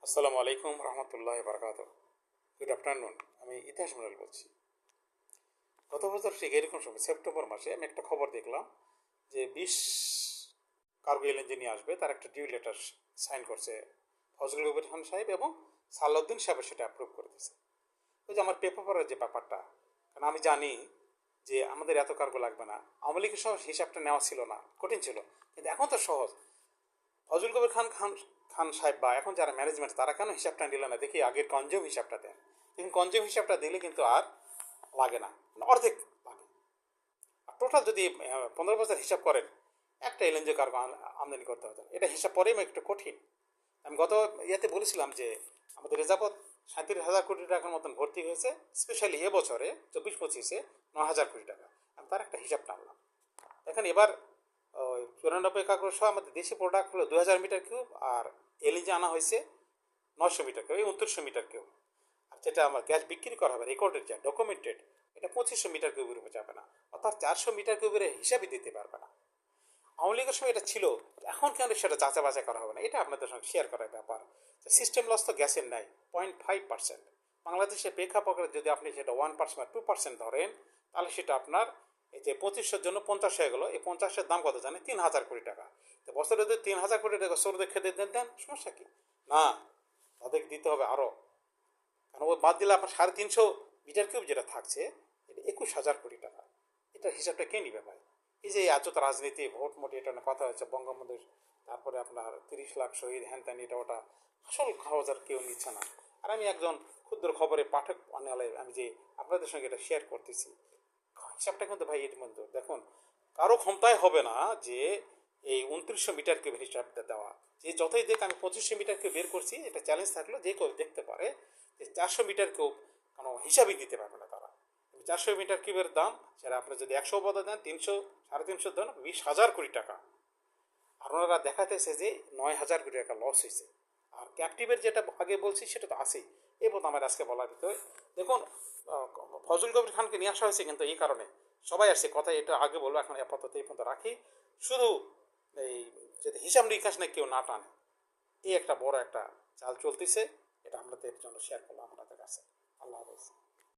আসসালামু আলাইকুম রহমতুল্লাহ বারকাত। Good afternoon. আমি ইতিহাস মন্ডল বলছি। গত বছর ঠিক এরকম সময় সেপ্টেম্বর মাসে আমি একটা খবর দেখলাম যে 20 কার্গো এলএনজি নিয়ে আসবে, তার একটা ডিউ লেটার সাইন করছে ফজলুল কবির খান সাহেব এবং সালাউদ্দিন সাহেব সেটা অ্যাপ্রুভ করে দিয়েছে। ওই যে আমার পেপারের যে ব্যাপারটা, কারণ আমি জানি যে আমাদের এত কার্গো লাগবে না। আওয়ামী লীগের সহ হিসাবটা নেওয়া ছিল না, কঠিন ছিল, কিন্তু এখন তো সহজ। ফজল কবির খান খান খান সাহেব বা এখন যারা ম্যানেজমেন্ট তারা কেন হিসাবটা নিল না, দেখি আগের কনজিউম হিসাবটা দেন। দেখুন কনজিউম হিসাবটা দিলে কিন্তু আর লাগে না, অর্ধেক লাগে। আর টোটাল যদি 15 বছর হিসাব করেন একটা এলএনজি কার্গো আমদানি করতে হতো, এটা হিসাব পরেই একটু কঠিন। আমি গত ইয়েতে বলেছিলাম যে আমাদের রেজাপথ 37,000 কোটি টাকার মতন ভর্তি হয়েছে, স্পেশালি এবছরে 24-25-এ 9,000 কোটি টাকা। আমি তার একটা হিসাব টানলাম। দেখেন এবার 94 কার্গো সহ আমাদের দেশি প্রোডাক্ট হলো 2,000 মিটার কিউব, আর এলএনজি আনা হয়েছে 900 মিটার কিউব, এই 2900 মিটার কিউব। আর যেটা আমার গ্যাস বিক্রি করা হবে রেকর্ডেড যা ডকুমেন্টেড, এটা 2500 মিটার কিউবের উপর যাবে না, অর্থাৎ 400 মিটার কিউবের হিসাবই দিতে পারবে না। আওয়ামী লীগের সময় এটা ছিল, এখন কেন সেটা যাচাই বাছাই করা হবে না, এটা আপনাদের সঙ্গে শেয়ার করার ব্যাপার। সিস্টেম লস তো গ্যাসের নাই 0.5%। বাংলাদেশের প্রেক্ষাপটে যদি আপনি সেটা 1% বা 2% ধরেন, তাহলে সেটা আপনার এই যে 2500-এর জন্য 50 হয়ে গেলো। এই 50-এর দাম কত জানেন? 3,000 কোটি টাকা। তো বছরে যদি 3,000 কোটি টাকা সরুদের খেতে দেন, সমস্যা কি? না, তাদের দিতে হবে আরও। কারণ ও বাদ দিলে আপনার 350 মিটার কিউব যেটা থাকছে, এটা 21,000 কোটি টাকা। এটার হিসাবটা কে নিবে ভাই? এই যে এত রাজনীতি, ভোট মোট, এটা কথা হচ্ছে বঙ্গবন্ধুর, তারপরে আপনার 30 লাখ শহীদ, হ্যান ত্যান, এটা ওটা, আসল খরচ আর কেউ নিচ্ছে না। আর আমি একজন ক্ষুদ্র খবরের পাঠক বানালে আমি যে আপনাদের সঙ্গে এটা শেয়ার করতেছি, হিসাবটা কিন্তু ভাই এর মধ্যে দেখুন, কারো ক্ষমতায় হবে না যে এই 2900 মিটার কিউবের হিসাবটা দেওয়া। যে যতই দেখ, আমি 2500 মিটার কিউব বের করছি, এটা চ্যালেঞ্জ থাকলো, যে কেউ দেখতে পারে যে 400 মিটার কিউব কোনো হিসাবই দিতে পারবে না তারা। 400 মিটার কিউবের দাম সেটা আপনি যদি 100 পদে দেন, 300 350 দেন, 20,000 কোটি টাকা। আর ওনারা দেখাতেছে যে 9,000 কোটি টাকা লস হয়েছে। আর ক্যাপটিভের যেটা আগে বলছি সেটা তো আছেই। এই বোধ আমার আজকে বলার ভিতরে দেখুন, ফজল কবির খানকে নিয়ে আসা হয়েছে কিন্তু এই কারণে সবাই আসছে, কথা এটা আগে বলবো, এখন আপাতত এই পর্যন্ত রাখি। শুধু এই যদি হিসাব নিকাশ না কেউ না টানে, এই একটা বড় একটা চাল চলতেছে, এটা আপনাদের জন্য শেয়ার করলাম আপনাদের কাছে। আল্লাহ হাফেজ।